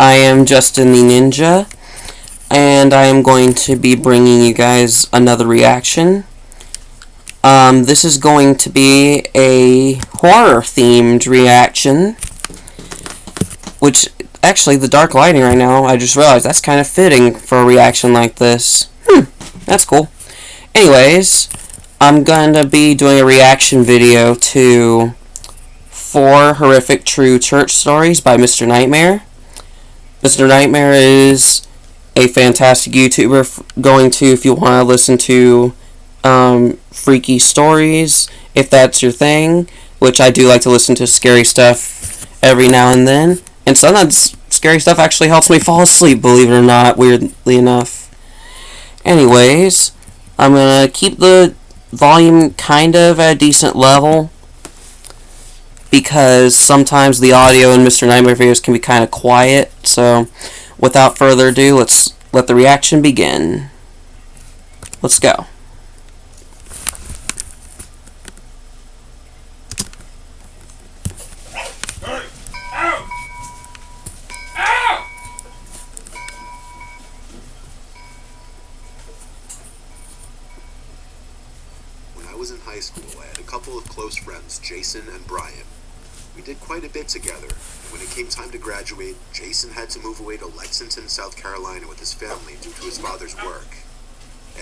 I am Justin the Ninja, and I am going to be bringing you guys another reaction. This is going to be a horror-themed reaction, which, actually, the dark lighting right now, I just realized that's kind of fitting for a reaction like this. That's cool. Anyways, I'm going to be doing a reaction video to 4 Horrific True Church Stories by Mr. Nightmare. Mr. Nightmare is a fantastic YouTuber going to if you want to listen to freaky stories, if that's your thing, which I do like to listen to scary stuff every now and then. And sometimes scary stuff actually helps me fall asleep, believe it or not, weirdly enough. Anyways, I'm going to keep the volume kind of at a decent level, because sometimes the audio in Mr. Nightmare videos can be kind of quiet. So, without further ado, let's let the reaction begin. Let's go. When I was in high school, I had a couple of close friends, Jason and Brian. We did quite a bit together, and when it came time to graduate, Jason had to move away to Lexington, South Carolina with his family due to his father's work.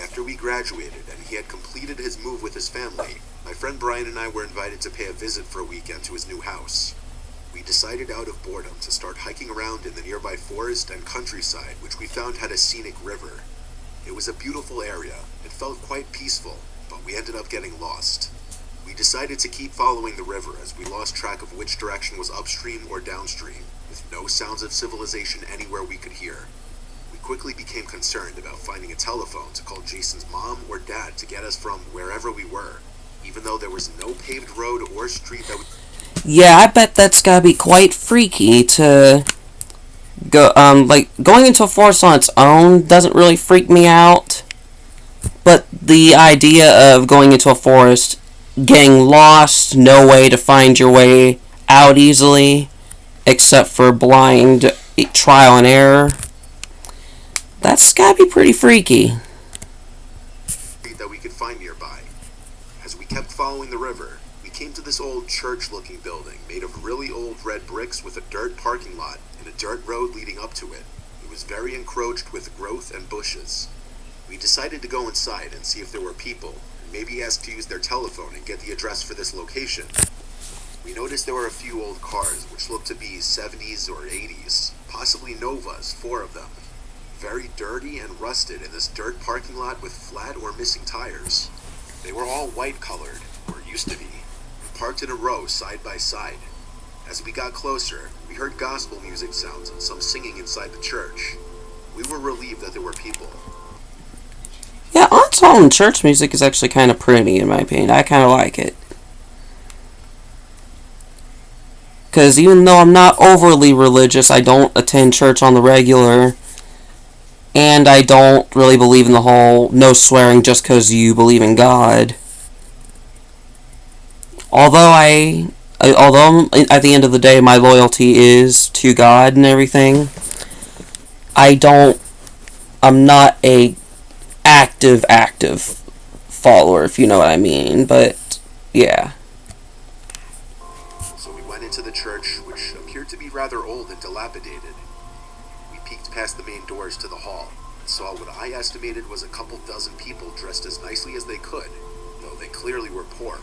After we graduated and he had completed his move with his family, my friend Brian and I were invited to pay a visit for a weekend to his new house. We decided out of boredom to start hiking around in the nearby forest and countryside, which we found had a scenic river. It was a beautiful area. It felt quite peaceful, but we ended up getting lost. We decided to keep following the river as we lost track of which direction was upstream or downstream, with no sounds of civilization anywhere we could hear. We quickly became concerned about finding a telephone to call Jason's mom or dad to get us from wherever we were, even though there was no paved road or street that Yeah, I bet that's gotta be quite freaky to go, going into a forest on its own doesn't really freak me out. But the idea of going into a forest, getting lost, no way to find your way out easily, except for blind trial and error, that's gotta be pretty freaky. that we could find nearby. As we kept following the river, we came to this old church-looking building made of really old red bricks with a dirt parking lot and a dirt road leading up to it. It was very encroached with growth and bushes. We decided to go inside and see if there were people, and maybe ask to use their telephone and get the address for this location. We noticed there were a few old cars, which looked to be 70s or 80s, possibly Novas, 4 of them. Very dirty and rusted in this dirt parking lot with flat or missing tires. They were all white-colored, or used to be, and parked in a row side by side. As we got closer, we heard gospel music sounds and some singing inside the church. We were relieved that there were people. Yeah, on its own, church music is actually kind of pretty, in my opinion. I kind of like it. Because even though I'm not overly religious, I don't attend church on the regular. And I don't really believe in the whole no swearing just because you believe in God. Although at the end of the day my loyalty is to God and everything, I'm not a active follower, if you know what I mean, but yeah. So we went into the church, which appeared to be rather old and dilapidated. We peeked past the main doors to the hall and saw what I estimated was a couple dozen people dressed as nicely as they could, though they clearly were poor.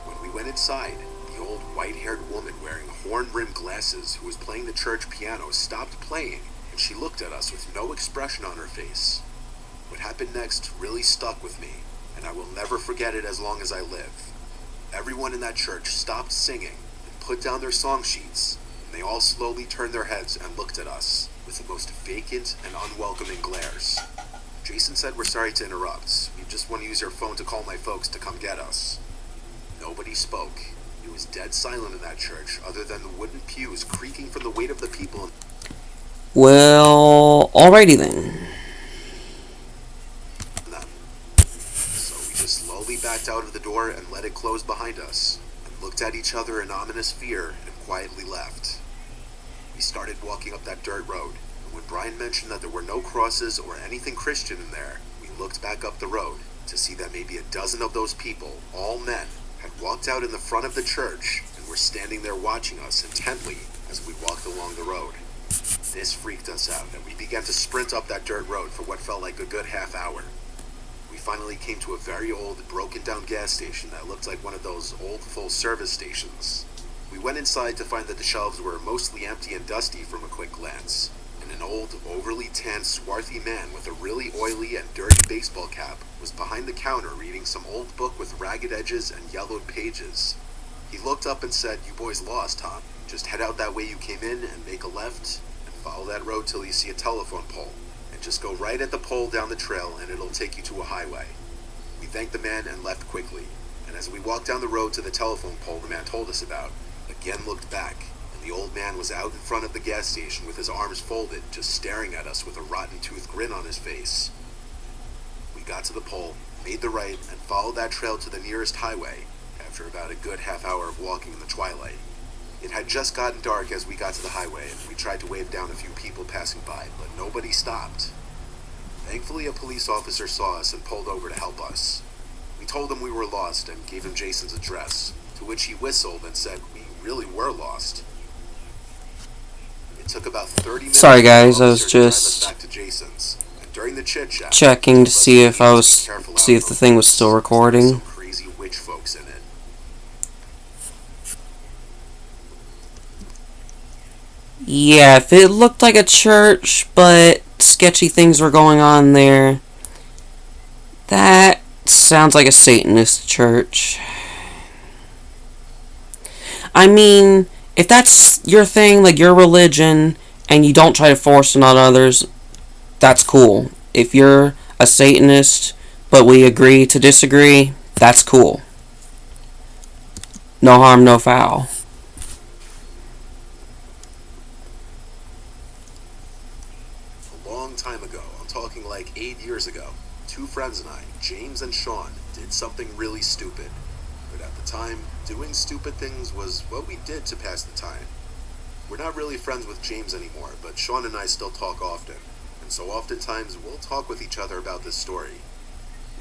When we went inside, the old white-haired woman wearing horn-rimmed glasses who was playing the church piano stopped playing, and she looked at us with no expression on her face. What happened next really stuck with me, and I will never forget it as long as I live. Everyone in that church stopped singing and put down their song sheets, and they all slowly turned their heads and looked at us with the most vacant and unwelcoming glares. Jason said, "We're sorry to interrupt. We just want to use your phone to call my folks to come get us." Nobody spoke. It was dead silent in that church, other than the wooden pews creaking from the weight of the people. Well, alrighty then. So we just slowly backed out of the door and let it close behind us, and looked at each other in ominous fear and quietly left. We started walking up that dirt road, and when Brian mentioned that there were no crosses or anything Christian in there, we looked back up the road to see that maybe a dozen of those people, all men, had walked out in the front of the church and were standing there watching us intently as we walked along the road. This freaked us out, and we began to sprint up that dirt road for what felt like a good half hour. We finally came to a very old, broken-down gas station that looked like one of those old full-service stations. We went inside to find that the shelves were mostly empty and dusty from a quick glance, and an old, overly tanned, swarthy man with a really oily and dirty baseball cap was behind the counter reading some old book with ragged edges and yellowed pages. He looked up and said, "You boys lost, huh? Just head out that way you came in and make a left, and follow that road till you see a telephone pole. Just go right at the pole down the trail and it'll take you to a highway." We thanked the man and left quickly, and as we walked down the road to the telephone pole the man told us about, again looked back, and the old man was out in front of the gas station with his arms folded, just staring at us with a rotten-toothed grin on his face. We got to the pole, made the right, and followed that trail to the nearest highway after about a good half hour of walking in the twilight. It had just gotten dark as we got to the highway, and we tried to wave down a few people passing by, but nobody stopped. Thankfully, a police officer saw us and pulled over to help us. We told him we were lost and gave him Jason's address, to which he whistled and said we really were lost. It took about 30 minutes. Sorry guys, I was to drive us just back to Jason's, and during the chit-chat, checking to see if see if the thing was still recording. Some crazy witch folks in it. Yeah, if it looked like a church, but sketchy things were going on there, that sounds like a Satanist church. I mean, if that's your thing, like your religion, and you don't try to force it on others, that's cool. If you're a Satanist, but we agree to disagree, that's cool. No harm, no foul. Time ago, I'm talking like 8 years ago, two friends and I, James and Sean, did something really stupid. But at the time, doing stupid things was what we did to pass the time. We're not really friends with James anymore, but Sean and I still talk often, and so oftentimes we'll talk with each other about this story.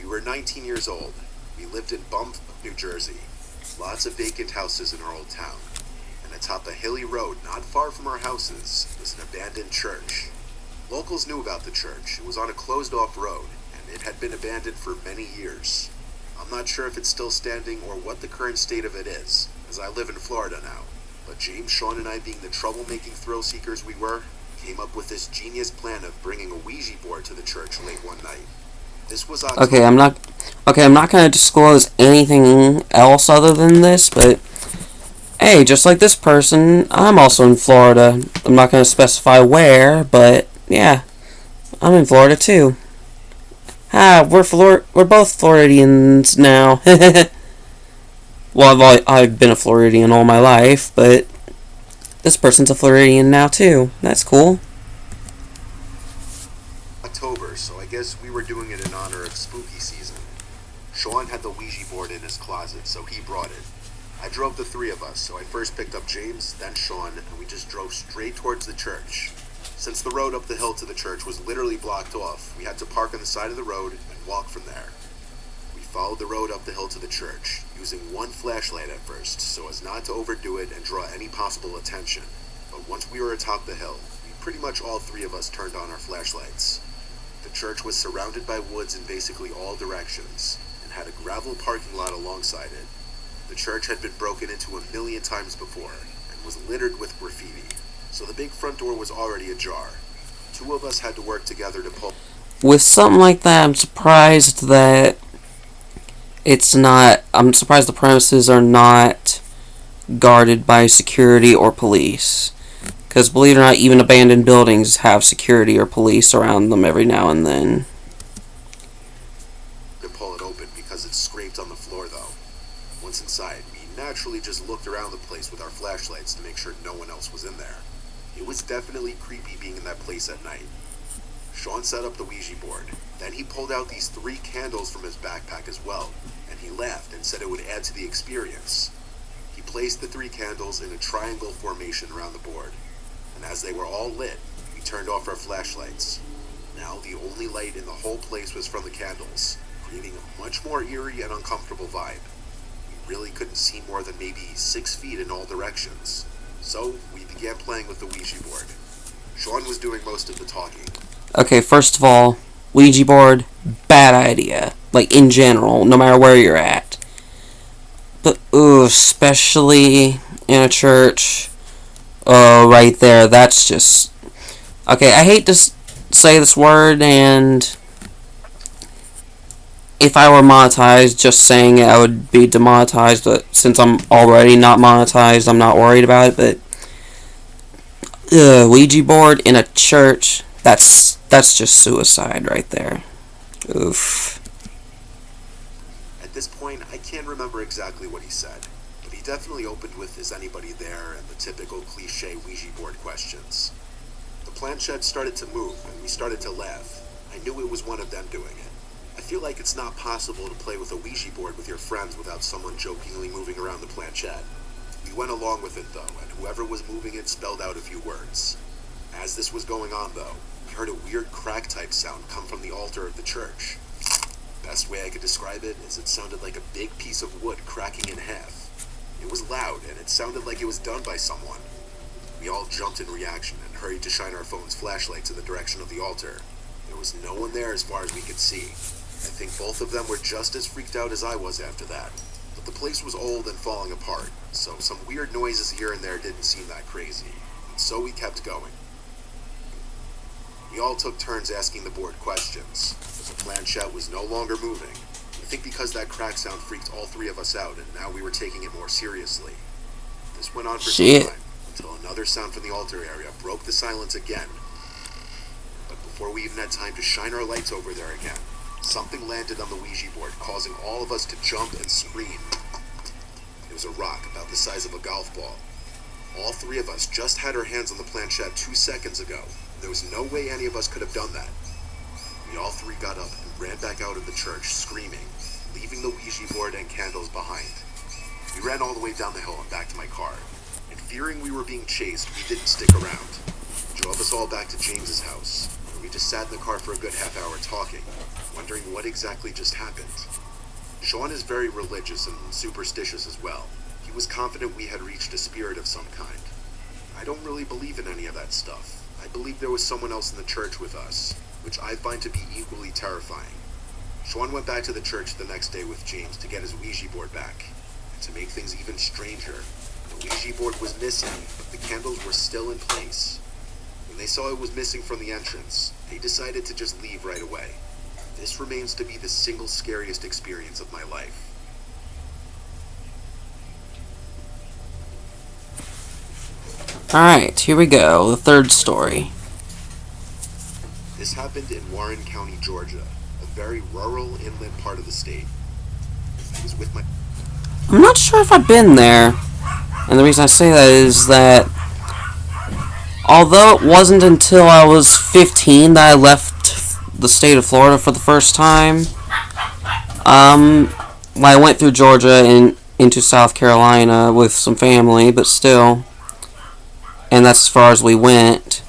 We were 19 years old. We lived in Bump, New Jersey. Lots of vacant houses in our old town. And atop a hilly road not far from our houses was an abandoned church. Locals knew about the church. It was on a closed-off road, and it had been abandoned for many years. I'm not sure if it's still standing or what the current state of it is, as I live in Florida now. But James, Sean, and I, being the troublemaking thrill-seekers we were, came up with this genius plan of bringing a Ouija board to the church late one night. This was October. Okay, I'm not going to disclose anything else other than this, but hey, just like this person, I'm also in Florida. I'm not going to specify where, but yeah, I'm in Florida too. We're both Floridians now. Well, I've been a Floridian all my life, but this person's a Floridian now too. That's cool. October, so I guess we were doing it in honor of spooky season. Sean had the Ouija board in his closet, so he brought it. I drove the three of us, so I first picked up James, then Sean, and we just drove straight towards the church. Since the road up the hill to the church was literally blocked off, we had to park on the side of the road and walk from there. We followed the road up the hill to the church, using one flashlight at first, so as not to overdo it and draw any possible attention. But once we were atop the hill, pretty much all three of us turned on our flashlights. The church was surrounded by woods in basically all directions, and had a gravel parking lot alongside it. The church had been broken into 1,000,000 times before, and was littered with graffiti. So the big front door was already ajar. Two of us had to work together to pull. With something like that, I'm surprised that I'm surprised the premises are not guarded by security or police. Because believe it or not, even abandoned buildings have security or police around them every now and then. To pull it open because it's scraped on the floor though. Once inside, we naturally just looked around the place with our flashlights to make sure no one else was in there. It was definitely creepy being in that place at night. Sean set up the Ouija board. Then he pulled out these 3 candles from his backpack as well, and he laughed and said it would add to the experience. He placed the 3 candles in a triangle formation around the board, and as they were all lit, we turned off our flashlights. Now the only light in the whole place was from the candles, creating a much more eerie and uncomfortable vibe. We really couldn't see more than maybe 6 feet in all directions, so we began playing with the Ouija board. Sean was doing most of the talking. Okay, first of all, Ouija board, bad idea. Like, in general, no matter where you're at. But, ooh, especially in a church. Oh, right there, that's just... Okay, I hate to say this word, and... If I were monetized, just saying it, I would be demonetized, but since I'm already not monetized, I'm not worried about it, but... Ouija board in a church, that's just suicide right there. Oof. At this point, I can't remember exactly what he said, but he definitely opened with "is anybody there?" and the typical cliche Ouija board questions. The planchette started to move, and we started to laugh. I knew it was one of them doing it. I feel like it's not possible to play with a Ouija board with your friends without someone jokingly moving around the planchette. We went along with it, though, and whoever was moving it spelled out a few words. As this was going on, though, we heard a weird crack-type sound come from the altar of the church. Best way I could describe it is it sounded like a big piece of wood cracking in half. It was loud, and it sounded like it was done by someone. We all jumped in reaction and hurried to shine our phone's flashlights in the direction of the altar. There was no one there as far as we could see. I think both of them were just as freaked out as I was after that. But the place was old and falling apart, so some weird noises here and there didn't seem that crazy. And so we kept going. We all took turns asking the board questions. The planchette was no longer moving. I think because that crack sound freaked all 3 of us out, and now we were taking it more seriously. This went on for some time, until another sound from the altar area broke the silence again. But before we even had time to shine our lights over there again, something landed on the Ouija board, causing all of us to jump and scream. It was a rock about the size of a golf ball. All 3 of us just had our hands on the planchette 2 seconds ago. There was no way any of us could have done that. We all 3 got up and ran back out of the church, screaming, leaving the Ouija board and candles behind. We ran all the way down the hill and back to my car, and fearing we were being chased, we didn't stick around. It drove us all back to James's house, where we just sat in the car for a good half hour talking, wondering what exactly just happened. Sean is very religious and superstitious as well. He was confident we had reached a spirit of some kind. I don't really believe in any of that stuff. I believe there was someone else in the church with us, which I find to be equally terrifying. Sean went back to the church the next day with James to get his Ouija board back. And to make things even stranger, the Ouija board was missing, but the candles were still in place. When they saw it was missing from the entrance, they decided to just leave right away. This remains to be the single scariest experience of my life. Alright, here we go. The 3rd story. This happened in Warren County, Georgia, a very rural inland part of the state. I was with my... I'm not sure if I've been there. And the reason I say that is that although it wasn't until I was 15 that I left the state of Florida for the first time, I went through Georgia and into South Carolina with some family, but still, and that's as far as we went.